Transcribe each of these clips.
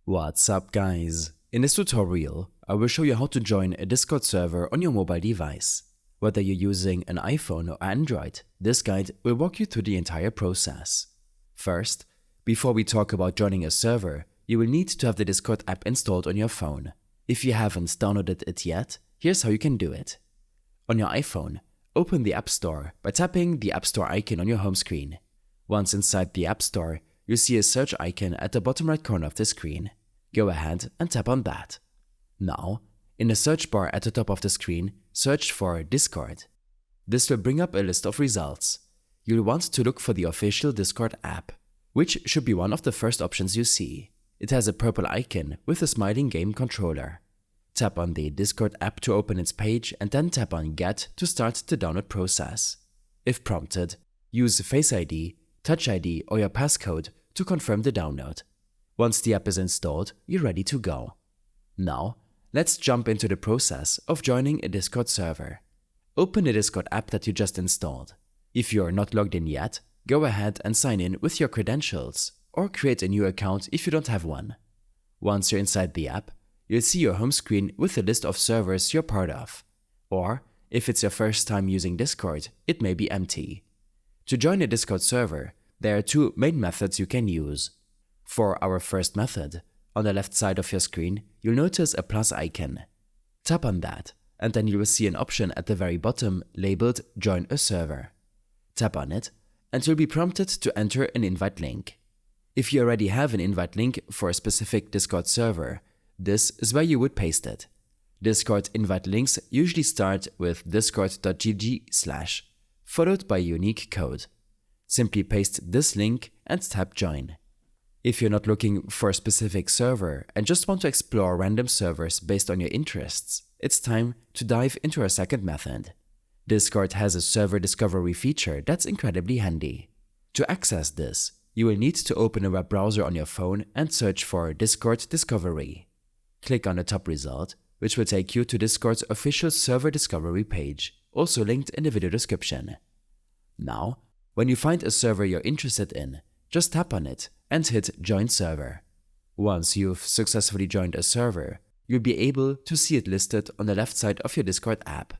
What's up guys? In this tutorial, I will show you how to join a Discord server on your mobile device. Whether you're using an iPhone or Android, this guide will walk you through the entire process. First, before we talk about joining a server, you will need to have the Discord app installed on your phone. If you haven't downloaded it yet, here's how you can do it. On your iPhone, open the App Store by tapping the App Store icon on your home screen. Once inside the App Store, you'll see a search icon at the bottom right corner of the screen. Go ahead and tap on that. Now, in the search bar at the top of the screen, search for Discord. This will bring up a list of results. You'll want to look for the official Discord app, which should be one of the first options you see. It has a purple icon with a smiling game controller. Tap on the Discord app to open its page and then tap on Get to start the download process. If prompted, use Face ID, Touch ID or your passcode to confirm the download. Once the app is installed, you're ready to go. Now, let's jump into the process of joining a Discord server. Open the Discord app that you just installed. If you're not logged in yet, go ahead and sign in with your credentials or create a new account if you don't have one. Once you're inside the app, you'll see your home screen with a list of servers you're part of. Or, if it's your first time using Discord, it may be empty. To join a Discord server, there are two main methods you can use. For our first method, on the left side of your screen, you'll notice a plus icon. Tap on that, and then you will see an option at the very bottom labeled Join a Server. Tap on it, and you'll be prompted to enter an invite link. If you already have an invite link for a specific Discord server, this is where you would paste it. Discord invite links usually start with discord.gg/, followed by a unique code. Simply paste this link and tap Join. If you're not looking for a specific server and just want to explore random servers based on your interests, it's time to dive into our second method. Discord has a server discovery feature that's incredibly handy. To access this, you will need to open a web browser on your phone and search for Discord Discovery. Click on the top result, which will take you to Discord's official server discovery page, also linked in the video description. Now, when you find a server you're interested in, just tap on it and hit Join Server. Once you've successfully joined a server, you'll be able to see it listed on the left side of your Discord app.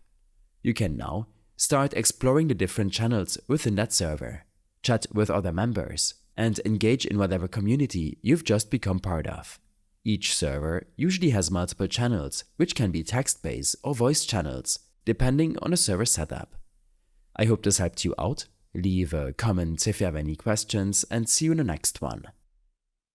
You can now start exploring the different channels within that server, chat with other members, and engage in whatever community you've just become part of. Each server usually has multiple channels, which can be text-based or voice channels, depending on the server setup. I hope this helped you out. Leave a comment if you have any questions and see you in the next one.